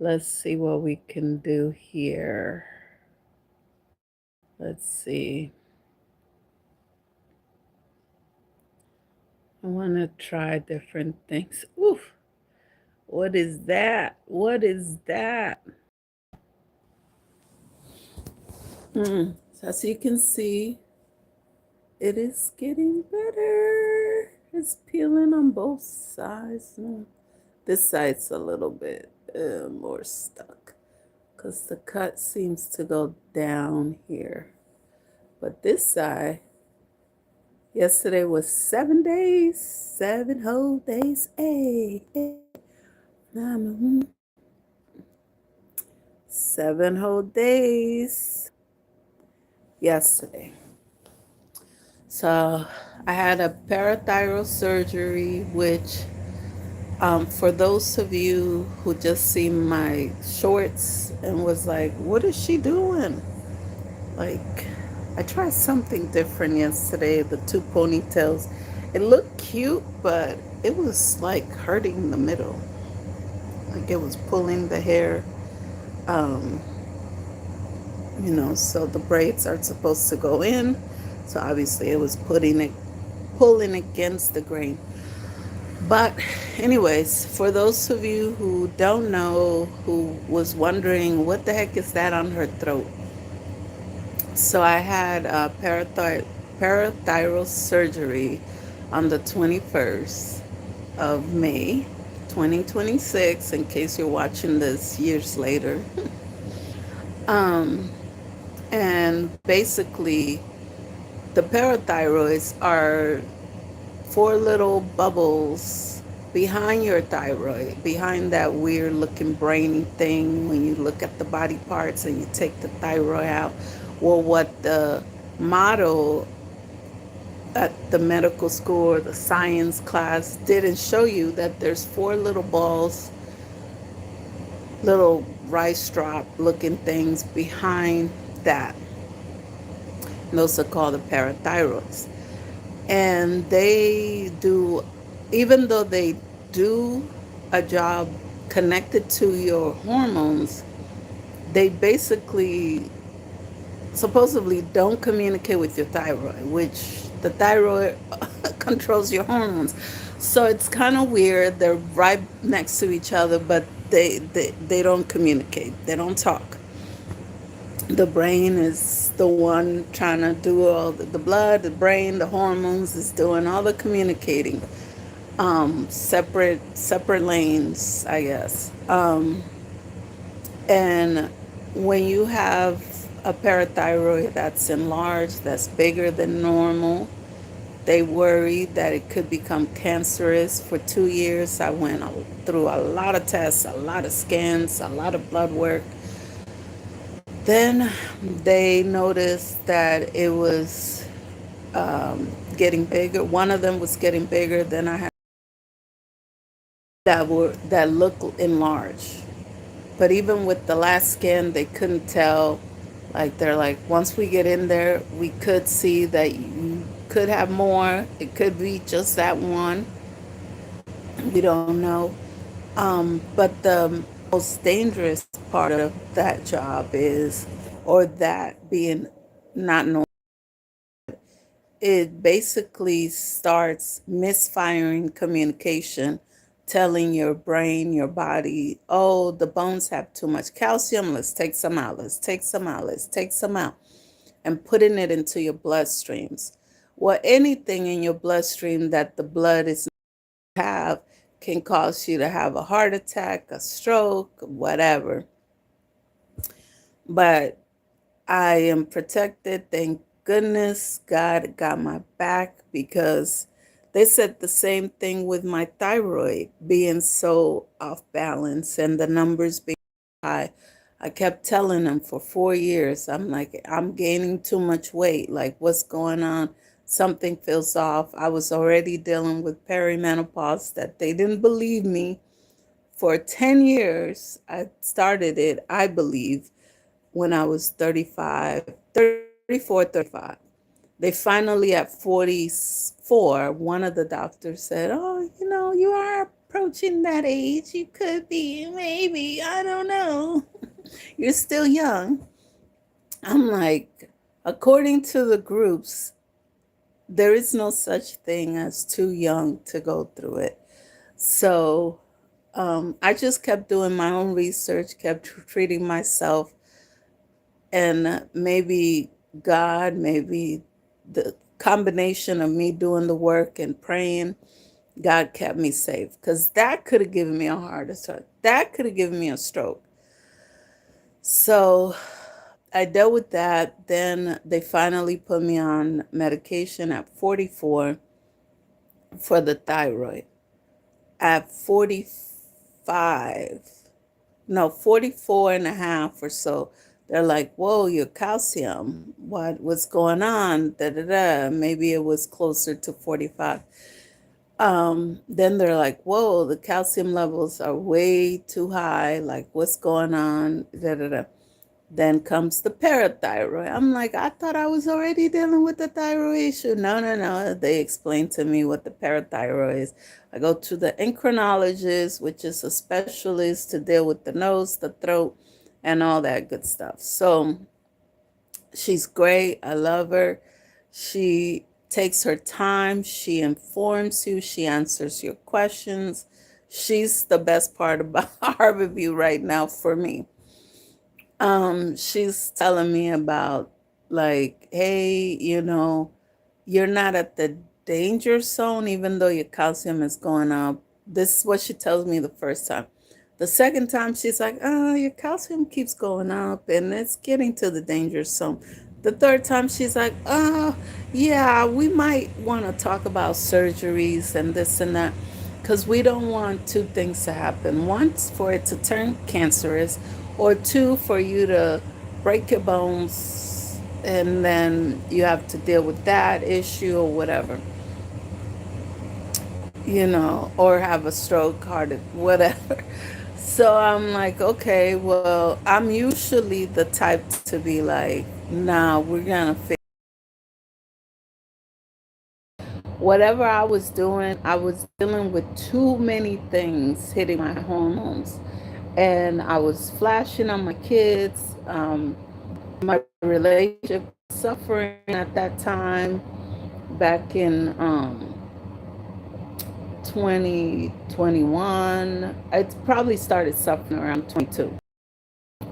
Let's see what we can do here. Let's see. I want to try different things. Oof. What is that? What is that? So as you can see, it is getting better. It's peeling on both sides. This side's a little bit more stuck because the cut seems to go down here. But this side, yesterday was 7 days, 7 whole days. Hey, hey. 7 whole days yesterday. So I had a parathyroid surgery, which for those of you who just seen my shorts and was like, what is she doing? Like, I tried something different yesterday, the two ponytails. It looked cute, but it was like hurting the middle. Like it was pulling the hair. Um, so the braids are supposed to go in. So obviously it was pulling against the grain. But anyways, for those of you who don't know, who was wondering what the heck is that on her throat? So I had a parathyroid surgery on the 21st of May, 2026, in case you're watching this years later. Um, and basically, the parathyroids are four little bubbles behind your thyroid, behind that weird looking brainy thing when you look at the body parts and you take the thyroid out. Well, what the model at the medical school or the science class didn't show you that there's four little balls, little rice drop looking things behind that. And those are called the parathyroids. And they do, even though they do a job connected to your hormones, they basically supposedly don't communicate with your thyroid, which the thyroid controls your hormones. So it's kind of weird. They're right next to each other, but they don't communicate. They don't talk. The brain is the one trying to do all the blood, the brain, the hormones is doing all the communicating. Separate lanes, I guess. And when you have a parathyroid that's enlarged, that's bigger than normal, they worry that it could become cancerous. For 2 years, I went through a lot of tests, a lot of scans, a lot of blood work. Then they noticed that it was getting bigger. One of them was getting bigger than I had that looked enlarged. But even with the last scan, they couldn't tell. Like they're like, once we get in there, we could see that you could have more. It could be just that one. We don't know. But the most dangerous part of that job is, or that being not normal, it basically starts misfiring communication, telling your brain, your body, oh, the bones have too much calcium. Let's take some out. Let's take some out. Let's take some out. And putting it into your bloodstreams. Well, anything in your bloodstream that the blood is have can cause you to have a heart attack, a stroke, whatever. But I am protected. Thank goodness God got my back, because they said the same thing with my thyroid being so off balance and the numbers being high. I kept telling them for 4 years, I'm like, I'm gaining too much weight. Like, what's going on? Something feels off. I was already dealing with perimenopause that they didn't believe me. For 10 years, I started it, I believe, when I was 35, 34, 35. They finally, at 44, one of the doctors said, oh, you are approaching that age. You could be, maybe, I don't know. You're still young. I'm like, according to the groups, there is no such thing as too young to go through it. So I just kept doing my own research, kept treating myself, and maybe God, maybe the combination of me doing the work and praying, God kept me safe, because that could have given me a heart attack. That could have given me a stroke. So I dealt with that. Then they finally put me on medication at 44 for the thyroid. At 45, no, 44 and a half or so, they're like, whoa, your calcium, what's going on? Da, da, da. Maybe it was closer to 45. Then they're like, whoa, the calcium levels are way too high. Like, what's going on? Da, da, da. Then comes the parathyroid. I'm like, I thought I was already dealing with the thyroid issue. No, no, no. They explained to me what the parathyroid is. I go to the endocrinologist, which is a specialist to deal with the nose, the throat, and all that good stuff. So she's great. I love her. She takes her time. She informs you. She answers your questions. She's the best part about Harborview right now for me. She's telling me about, like, hey, you're not at the danger zone, even though your calcium is going up. This is what she tells me the first time. The second time, she's like, oh, your calcium keeps going up and it's getting to the danger zone. The third time, she's like, oh, yeah, we might want to talk about surgeries and this and that, because we don't want two things to happen. One, for it to turn cancerous, or two, for you to break your bones and then you have to deal with that issue or whatever, or have a stroke, heart, whatever. So I'm like, okay, well, I'm usually the type to be like, nah, we're gonna fix whatever I was doing. I was dealing with too many things hitting my hormones, and I was flashing on my kids. My relationship was suffering at that time, back in 2021. It probably started suffering around 22.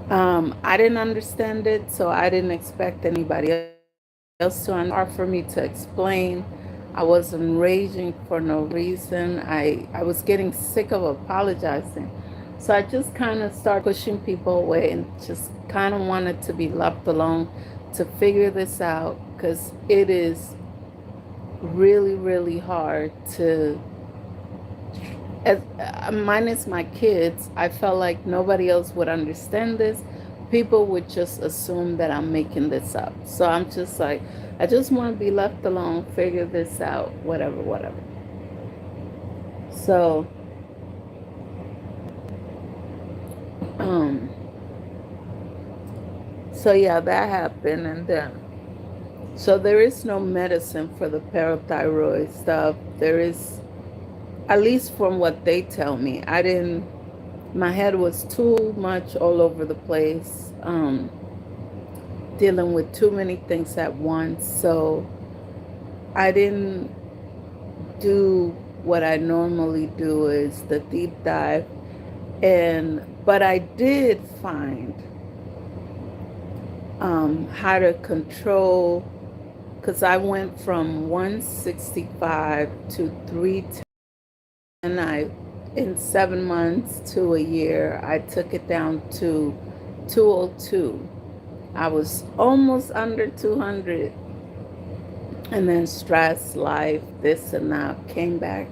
I didn't understand it, so I didn't expect anybody else to. And hard for me to explain. I wasn't raging for no reason. I was getting sick of apologizing. So I just kind of started pushing people away and just kind of wanted to be left alone to figure this out, because it is really, really hard to, minus my kids, I felt like nobody else would understand this. People would just assume that I'm making this up. So I'm just like, I just want to be left alone, figure this out, whatever, whatever. So, um, so yeah, that happened, and then, so there is no medicine for the parathyroid stuff. There is, at least from what they tell me. My head was too much all over the place, dealing with too many things at once. So I didn't do what I normally do, is the deep dive. But I did find how to control, because I went from 165 to 310. And in 7 months to a year, I took it down to 202. I was almost under 200. And then stress, life, this and that came back,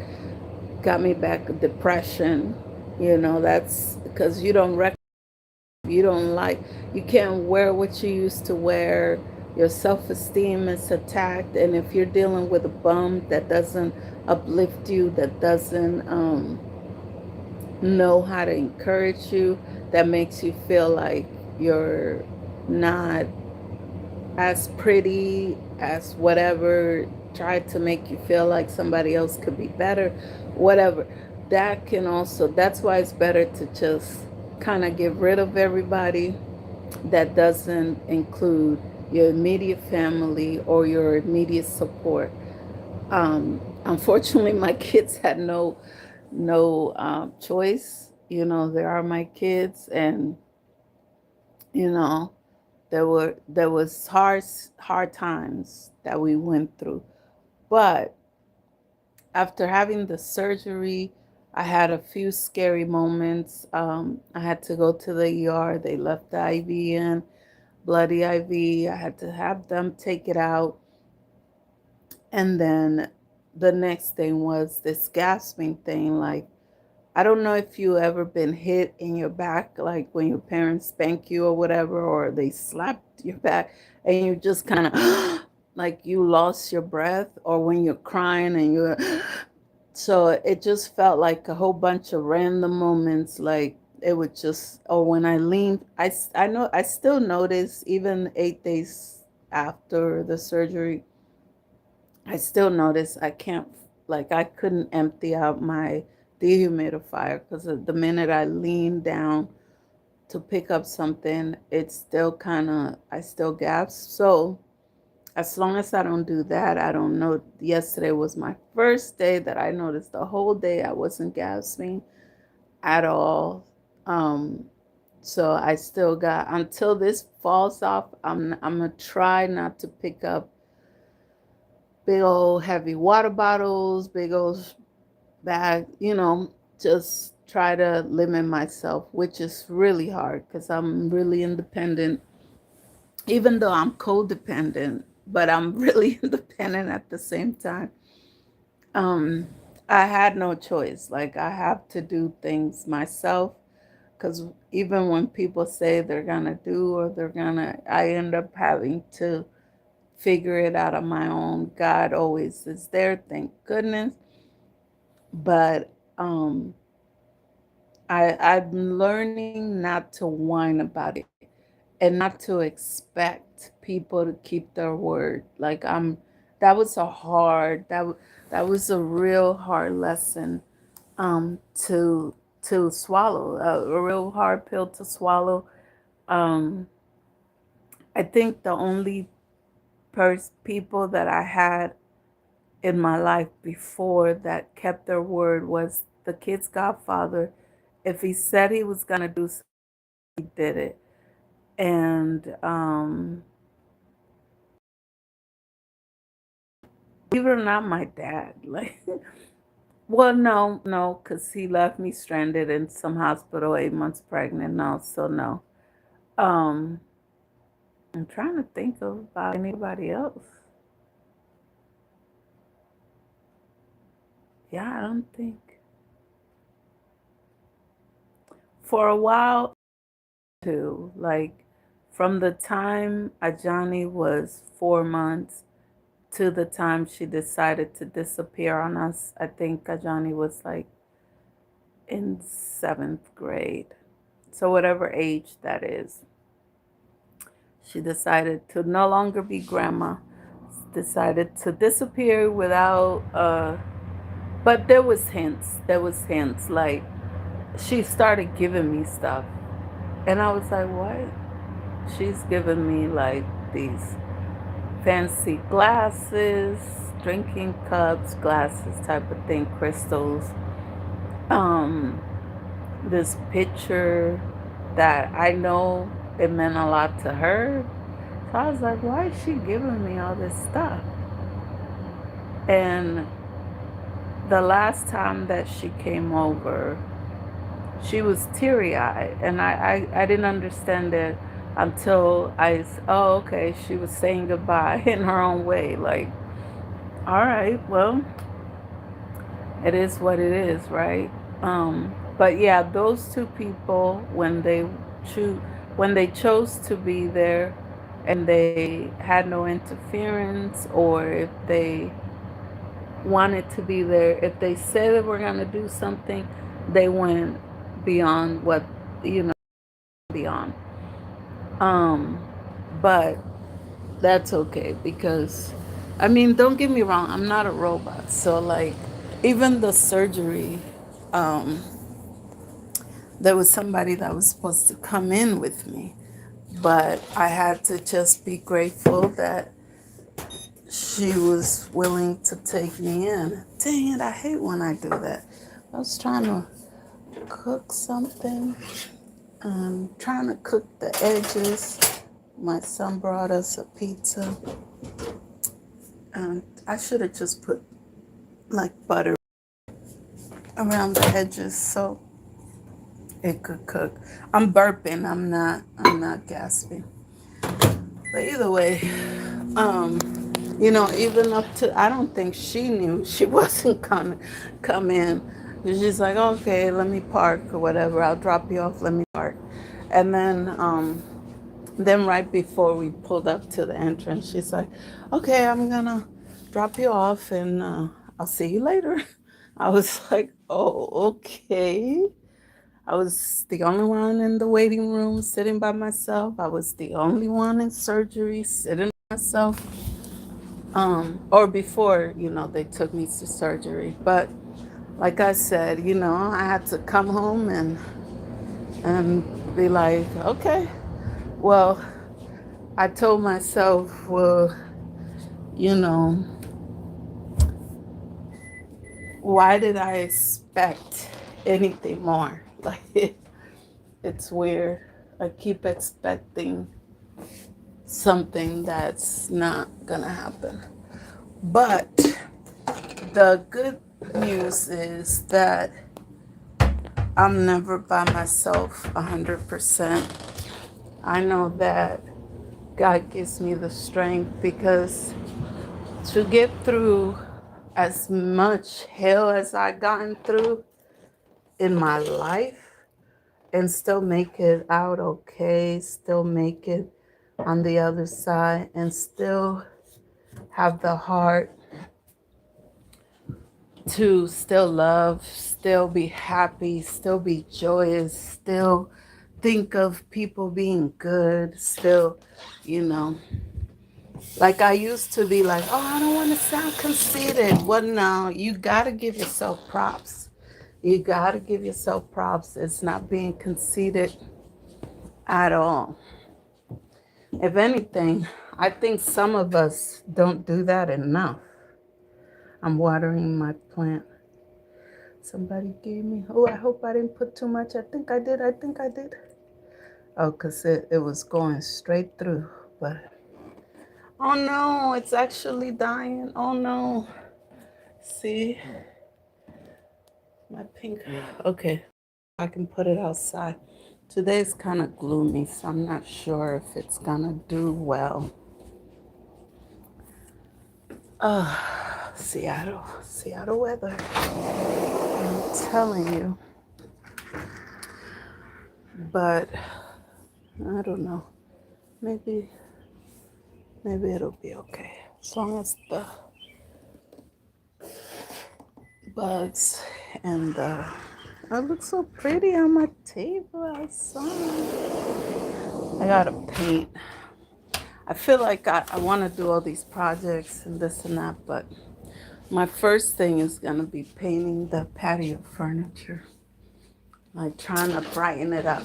got me back, depression. That's because you don't you can't wear what you used to wear. Your self-esteem is attacked. And if you're dealing with a bum that doesn't uplift you, that doesn't know how to encourage you, that makes you feel like you're not as pretty as whatever, try to make you feel like somebody else could be better, whatever. that can also, that's why it's better to just kind of get rid of everybody that doesn't include your immediate family or your immediate support. Unfortunately, my kids had no choice. You know, they are my kids, and you know, there was hard times that we went through. But after having the surgery, I had a few scary moments. I had to go to the ER. They left the IV in, bloody IV. I had to have them take it out. And then the next thing was this gasping thing. Like, I don't know if you ever been hit in your back, like when your parents spank you or whatever, or they slapped your back and you just kind of like you lost your breath, or when you're crying and you're so it just felt like a whole bunch of random moments. Like it would just, or when I leaned, I know I still notice even 8 days after the surgery, I still notice I can't, like, I couldn't empty out my dehumidifier because the minute I lean down to pick up something, it's still kind of, I still gasp. So, as long as I don't do that, I don't know. Yesterday was my first day that I noticed the whole day I wasn't gasping at all. Um, so I still got, until this falls off, I'm gonna try not to pick up big old heavy water bottles, big old bag, just try to limit myself, which is really hard because I'm really independent, even though I'm codependent, but I'm really independent at the same time. Um, I had no choice. Like, I have to do things myself because even when people say they're gonna do or they're gonna, I end up having to figure it out on my own. God always is there, thank goodness. But I'm learning not to whine about it and not to expect people to keep their word. Like that was a hard that was a real hard lesson to swallow, a real hard pill to swallow. Um, I think the only people that I had in my life before that kept their word was the kid's godfather. If he said he was gonna do something, he did it. And believe it or not, my dad, like, well, no, because he left me stranded in some hospital 8 months pregnant. No, so no. Um, I'm trying to think of about anybody else. Yeah, I don't think. For a while, too, like from the time Ajani was 4 months to the time she decided to disappear on us, I think Ajani was like in seventh grade. So, whatever age that is, she decided to no longer be grandma, decided to disappear without, but there was hints, like she started giving me stuff. And I was like, what? She's giving me like these fancy glasses, drinking cups, glasses type of thing, crystals. Um, this picture that I know it meant a lot to her. So I was like, why is she giving me all this stuff? And the last time that she came over, she was teary eyed. And I didn't understand it until oh, okay, she was saying goodbye in her own way. Like, all right, well, it is what it is, right? But yeah, those two people, choose when they chose to be there and they had no interference, or if they wanted to be there, if they said they were going to do something, they went beyond what, beyond. Um, but that's okay because, I mean, don't get me wrong, I'm not a robot. So, like, even the surgery, um, there was somebody that was supposed to come in with me, but I had to just be grateful that she was willing to take me in. Dang it, I hate when I do that. I was trying to cook something, trying to cook the edges. My son brought us a pizza, and I should have just put like butter around the edges so it could cook. I'm burping. I'm not gasping. But either way, um, even up to, I don't think she knew she wasn't gonna come in. She's like, okay, let me park or whatever. I'll drop you off. Let me park. And then right before we pulled up to the entrance, she's like, okay, I'm gonna drop you off and I'll see you later. I was like, oh, okay. I was the only one in the waiting room sitting by myself. I was the only one in surgery sitting by myself. Or before, they took me to surgery. But like I said, I had to come home and be like, okay, well, I told myself, well, you know, why did I expect anything more? Like, it's weird. I keep expecting something that's not gonna happen. But the good news is that I'm never by myself 100%. I know that God gives me the strength because to get through as much hell as I've gotten through in my life and still make it out okay, still make it on the other side, and still have the heart to still love, still be happy, still be joyous, still think of people being good, still, you know. Like I used to be like, oh, I don't want to sound conceited. Well, no, you got to give yourself props. You got to give yourself props. It's not being conceited at all. If anything, I think some of us don't do that enough. I'm watering my plant. Somebody gave me, oh, I hope I didn't put too much. I think I did. I think I did. Oh, because it was going straight through. But, oh no, it's actually dying. Oh no. See? My pink. Okay. I can put it outside. Today's kind of gloomy, so I'm not sure if it's going to do well. Seattle weather. I'm telling you. But I don't know. Maybe it'll be okay. As long as the bugs and it looks so pretty on my table outside. I gotta paint. I feel like I want to do all these projects and this and that, but my first thing is gonna be painting the patio furniture. Like trying to brighten it up.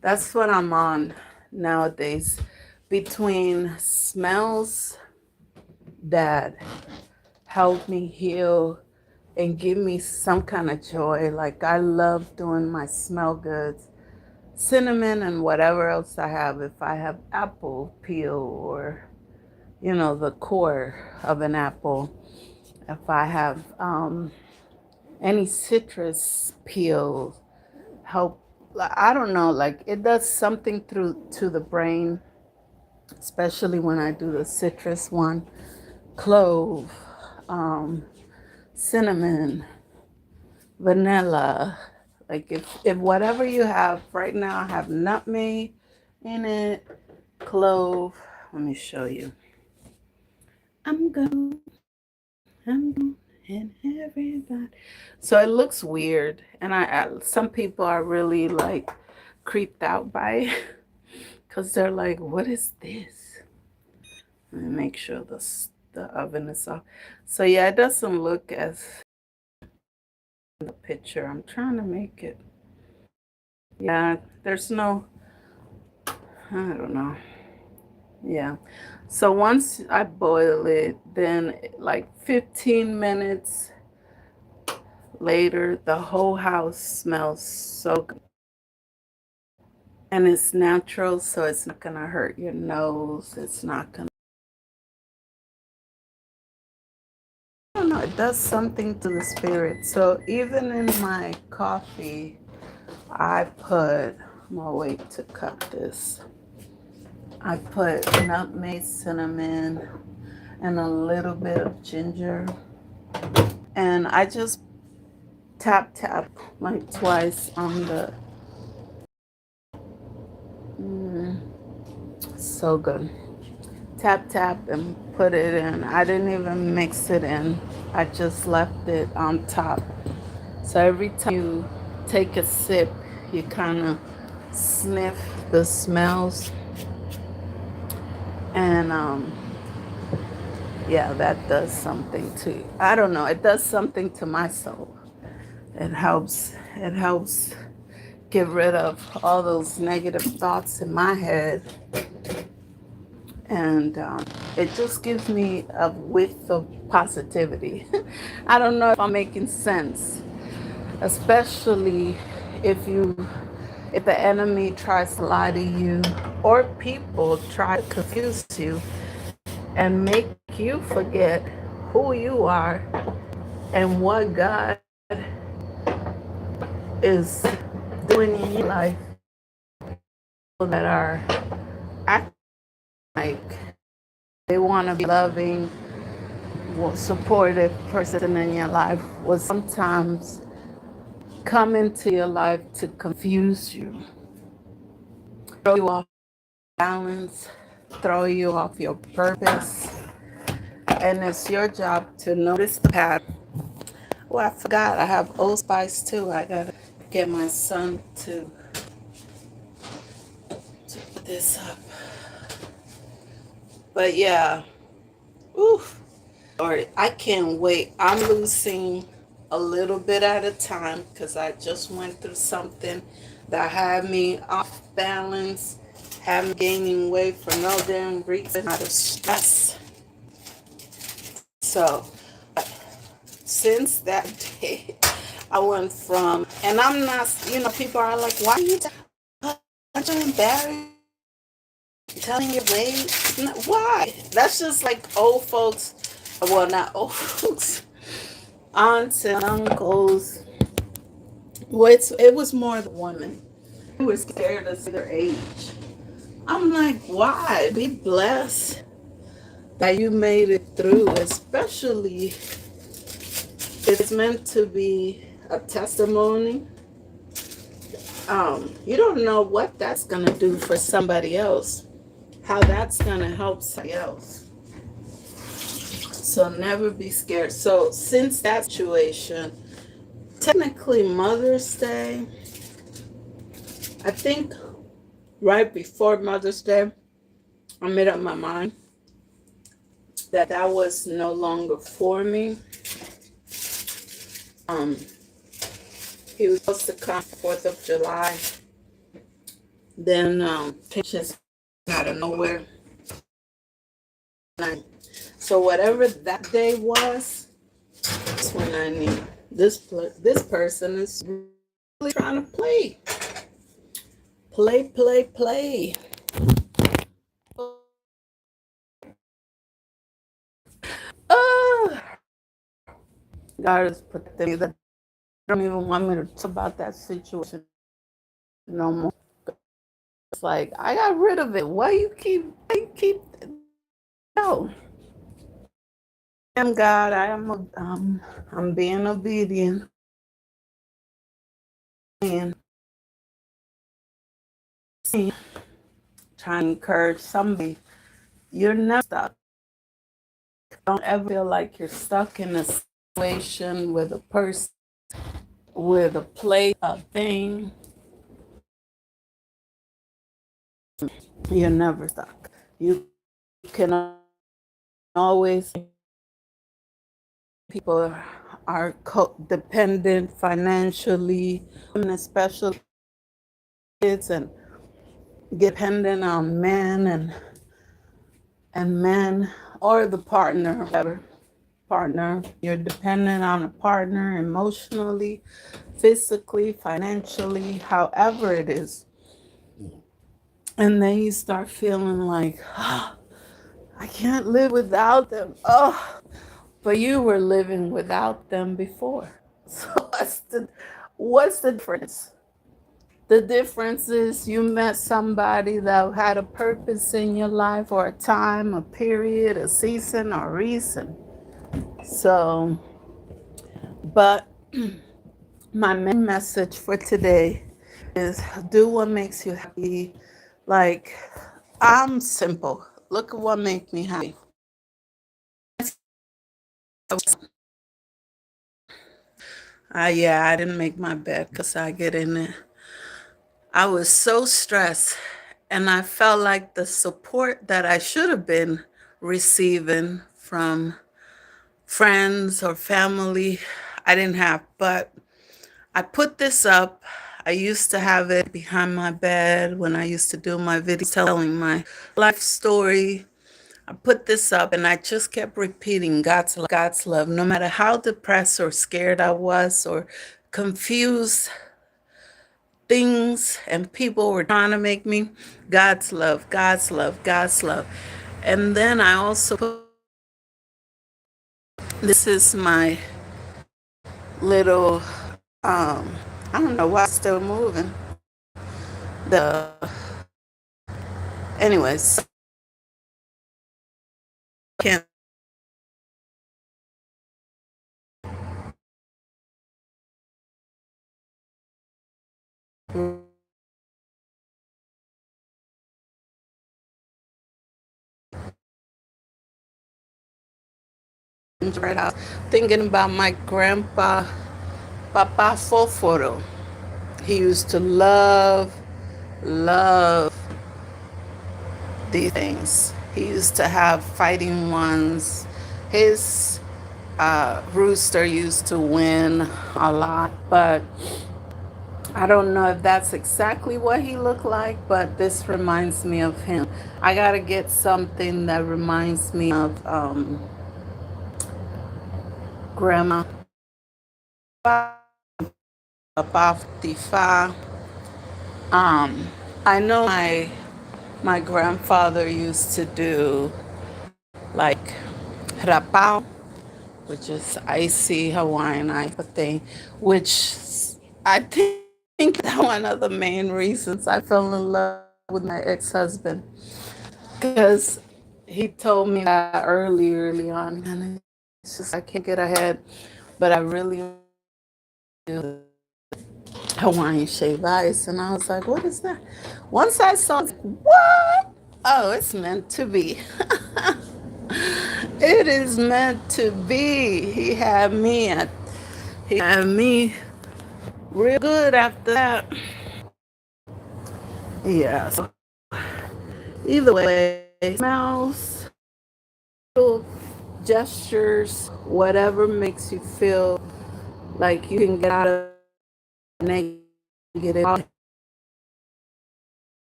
That's what I'm on nowadays. Between smells that help me heal and give me some kind of joy. Like I love doing my smell goods, cinnamon and whatever else I have. If I have apple peel or, the core of an apple. If I have any citrus peel, help. I don't know, like it does something through to the brain, especially when I do the citrus one. Clove, cinnamon, vanilla. Like if whatever you have right now, I have nutmeg in it, clove. Let me show you. I'm going, and everybody. So it looks weird, and some people are really like creeped out by it because they're like, "What is this?" Let me make sure the oven is off. So yeah, it doesn't look as the picture. I'm trying to make it. Yeah, there's no, I don't know. Yeah. So once I boil it, then like 15 minutes later, the whole house smells so good. And it's natural, so it's not gonna hurt your nose. It's not gonna, I don't know, it does something to the spirit. So even in my coffee, I put, I'm gonna wait to cut this. I put nutmeg, cinnamon, and a little bit of ginger. And I just tap like twice on the, so good. Tap and put it in. I didn't even mix it in. I just left it on top. So every time you take a sip, you kind of sniff the smells. And yeah, that does something to, I don't know, it does something to my soul. It helps get rid of all those negative thoughts in my head. And it just gives me a whiff of positivity. I don't know if I'm making sense, especially if you, if the enemy tries to lie to you or people try to confuse you and make you forget who you are and what God is doing in your life, that are acting like they want to be loving, supportive person in your life, will sometimes come into your life to confuse you, throw you off balance, throw you off your purpose. And it's your job to notice the pattern. Oh, I forgot, I have Old Spice too. I gotta get my son to put this up. But yeah, oof. Or I can't wait. I'm losing a little bit at a time because I just went through something that had me off balance, had me gaining weight for no damn reason, out of stress. So since that day, I went from, and I'm not, people are like, why are you aren't you embarrassed telling your weight? No, why? That's just like old folks, well, not old folks, aunts and uncles. Well, it was more the women who were scared of their age. I'm like, why? Be blessed that you made it through, especially it's meant to be a testimony. You don't know what that's gonna do for somebody else, how that's gonna help somebody else. So never be scared. So since that situation, technically Mother's Day, I think right before Mother's Day, I made up my mind that that was no longer for me. Um, he was supposed to come 4th of July. Then just out of nowhere. So whatever that day was, that's when I knew this person is really trying to play. Play. Oh, God is protecting me. That don't even want me to talk about that situation no more. It's like I got rid of it. Why you keep no. I'm God. I'm being obedient and trying to encourage somebody. You're never stuck. Don't ever feel like you're stuck in a situation with a person, with a place, a thing. You're never stuck. You can always, people are dependent financially, and especially kids, and get dependent on men and men or the partner, whatever partner. You're dependent on a partner emotionally, physically, financially, however it is. And then you start feeling like, oh, I can't live without them. Oh, but you were living without them before. So what's the difference? The difference is you met somebody that had a purpose in your life, or a time, a period, a season, or reason. So, but my main message for today is do what makes you happy. Like, I'm simple. Look at what makes me happy. Yeah, I didn't make my bed because I get in it. I was so stressed, and I felt like the support that I should have been receiving from friends or family, I didn't have. But I put this up. I used to have it behind my bed when I used to do my videos telling my life story. I put this up and I just kept repeating God's love, no matter how depressed or scared I was or confused things and people were trying to make me. God's love, God's love, God's love. And then I also put, this is my little, I don't know why it's still moving. The, anyways, can't right out. Thinking about my grandpa, Papa Foforo. He used to love these things. He used to have fighting ones. His rooster used to win a lot, but I don't know if that's exactly what he looked like, but this reminds me of him. I gotta get something that reminds me of Grandma Papa Tifa. I know my grandfather used to do like rapao, which is icy Hawaiian ice thing, which I think that one of the main reasons I fell in love with my ex-husband, because he told me that early on, and it's just I can't get ahead, but I really do Hawaiian shave ice, and I was like, what is that? Once I saw it, what? Oh, it's meant to be. It is meant to be. He had me real good after that. Yeah, so either way, smells, little gestures, whatever makes you feel like you can get out of negative.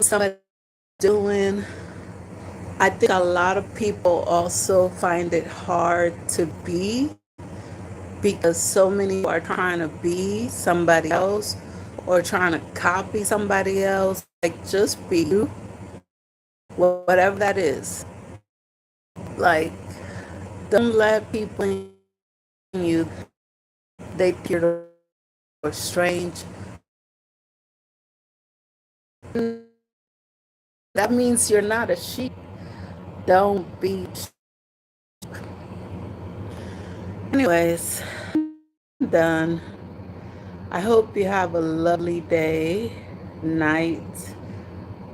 Somebody doing. I think a lot of people also find it hard to be, because so many are trying to be somebody else or trying to copy somebody else. Like, just be you, whatever that is. Like, don't let people in you they think you're strange. That means you're not a sheep. Don't be. Anyways, I'm done. I hope you have a lovely day, night,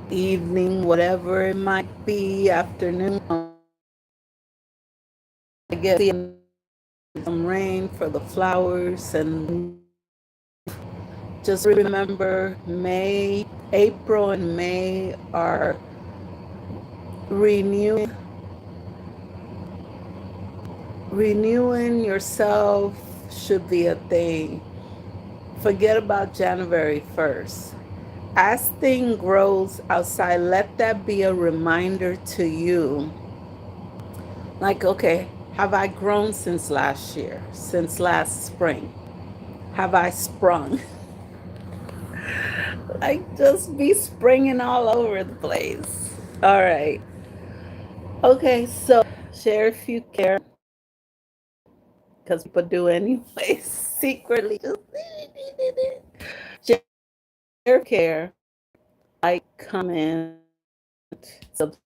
evening, whatever it might be, afternoon. I get some rain for the flowers, and just remember April and May are renewing yourself should be a thing. Forget about January 1st. As thing grows outside, let that be a reminder to you. Like, okay, have I grown since last year, since last spring? Have I sprung? Like, just be springing all over the place. All right. Okay, so share if you care, because people do anyway, secretly. Just share if you care, like, comment, subscribe.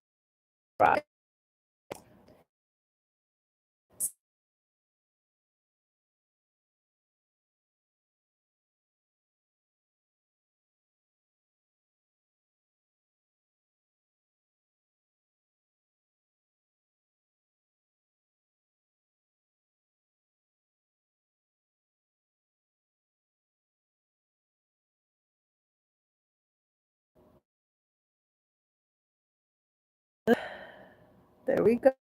There we go.